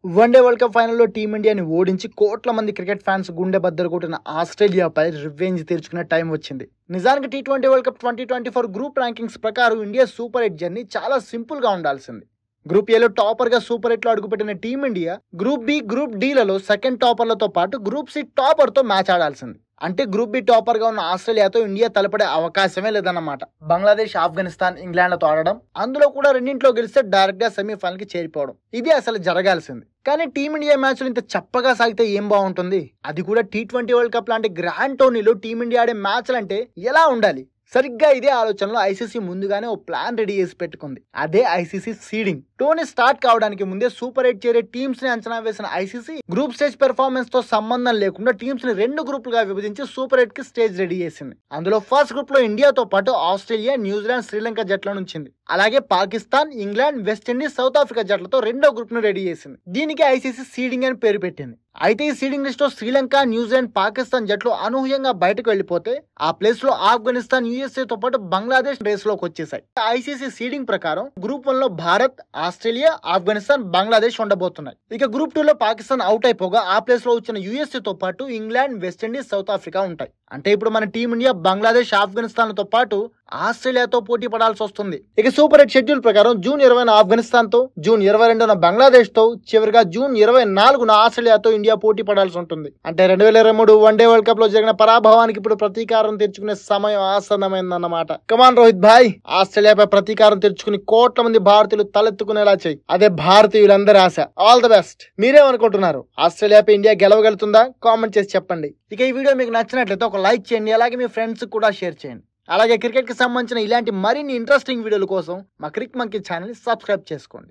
One day world cup ఫైనల్లో టీమిండియాని ఓడించి కోట్ల మంది క్రికెట్ ఫ్యాన్స్ గుండె బద్దలు కొట్టిన ఆస్ట్రేలియాపై రివెంజ్ తీర్చుకునే టైం వచ్చింది. నిజానికి T20 world cup 2024 group rankings ప్రకారం ఇండియా సూపర్ 8 జర్నీ చాలా సింపుల్ గా ఉండాల్సింది. గ్రూప్ ఏలో టాపర్ గా సూపర్ 8 లో అడుగుపెట్టిన టీమిండియా గ్రూప్ బి, గ్రూప్ డి-లలో సెకండ్ టాపర్లతో పాటు గ్రూప్ సి టాపర్ తో మ్యాచ్ ఆడాల్సింది. అంటే గ్రూప్ బి టాపర్ గా ఉన్న ఆస్ట్రేలియాతో ఇండియా తలపడే అవకాశమే లేదన్నమాట. బంగ్లాదేశ్, ఆఫ్ఘనిస్తాన్, ఇంగ్లాండ్లతో ఆడడం, అందులో కూడా రెండింటిలో గెలిస్తే డైరెక్ట్ గా సెమీఫైనల్ కి చేరిపోవడం, ఇది అసలు జరగాల్సింది. కానీ టీమిండియా మ్యాచ్లు ఇంత చప్పగా సాగితే ఏం బాగుంటుంది? అది కూడా టీ20 వరల్డ్ కప్ లాంటి గ్రాండ్ టోర్నీలో టీమిండియా ఆడే మ్యాచ్లు అంటే ఎలా ఉండాలి? సరిగ్గా ఇదే ఆలోచనలో ఐసీసీ ముందుగానే ఓ ప్లాన్ రెడీ చేసి పెట్టుకుంది. అదే ఐసీసీ సీడింగ్. టోర్నీ స్టార్ట్ కావడానికి ముందే సూపర్ 8 చేరే టీమ్స్ ని అంచనా వేసిన ఐసీసీ గ్రూప్ స్టేజ్ పెర్ఫార్మెన్స్ తో సంబంధం లేకుండా టీమ్స్ ని 2 గ్రూపులుగా విభజించి సూపర్ 8 కి స్టేజ్ రెడీ చేసింది. అందులో ఫస్ట్ గ్రూప్ లో ఇండియాతో పాటు ఆస్ట్రేలియా, న్యూజిలాండ్, శ్రీలంక జట్ల నుంచింది. అలాగే Pakistan, England, West Indies, South Africa జట్లతో రెండో గ్రూప్ ను రెడీ చేసింది. దీనికి ఐసీసీ సీడింగ్ అని పేరు పెట్టింది. అయితే ఈ సీడింగ్ లిస్ట్ లో శ్రీలంక, న్యూజిలాండ్, పాకిస్తాన్ జట్లు అనూహ్యంగా బయటకు వెళ్లిపోతే ఆ ప్లేస్ లో ఆఫ్ఘనిస్తాన్, యుఎస్ఏ తో పాటు బంగ్లాదేశ్ రేస్ లోకి వచ్చేసాయి. ఐసీసీ సీడింగ్ ప్రకారం గ్రూప్ 1 లో భారత్, ఆస్ట్రేలియా, ఆఫ్ఘనిస్తాన్, బంగ్లాదేశ్ ఉండబోతున్నాయి. ఇక గ్రూప్ 2 లో పాకిస్తాన్ అవుట్ అయిపోగా ఆ ప్లేస్ లో వచ్చిన యుఎస్ఏ తో పాటు ఇంగ్లాండ్, వెస్టిండీస్, సౌత్ ఆఫ్రికా ఉంటాయి. అంటే ఇప్పుడు మన టీమిండియా బంగ్లాదేశ్, ఆఫ్ఘనిస్తాన్ తో పాటు ఆస్ట్రేలియాతో పోటీ పడాల్సి వస్తుంది. ఇక సూపర్ 8 షెడ్యూల్ ప్రకారం జూన్ 20న ఆఫ్ఘనిస్తాన్ తో, జూన్ 22న బంగ్లాదేశ్ తో, చివరిగా జూన్ 24న ఆస్ట్రేలియాతో ఇండియా పోటీ పడాల్సి ఉంటుంది. అంటే 2023 వన్డే వరల్డ్ కప్ లో జరిగిన పరాభవానికి ఇప్పుడు ప్రతీకారం తెచ్చుకునే సమయం ఆసన్నమైందన్నమాట. కమాన్ రోహిత్ భాయ్, ఆస్ట్రేలియాపై ప్రతీకారం తెచ్చుకుని కోట్ల మంది భారతీయులు తలెత్తుకునేలా చేయి. అదే భారతీయులందరి ఆశ. All the best. మీరేమనుకుంటున్నారు? ఆస్ట్రేలియాపై ఇండియా గెలవగలుగుతుందా? కామెంట్ చేసి చెప్పండి. ఇక ఈ వీడియో మీకు నచ్చినట్లయితే ఒక లైక్ చేయండి, అలాగే మీ ఫ్రెండ్స్ కూడా షేర్ చేయండి. అలాగే క్రికెట్ కి సంబంధించిన ఇలాంటి మరిన్ని ఇంట్రెస్టింగ్ వీడియోల కోసం మా క్రిక్ మంకీ ఛానల్ ని సబ్స్క్రైబ్ చేసుకోండి.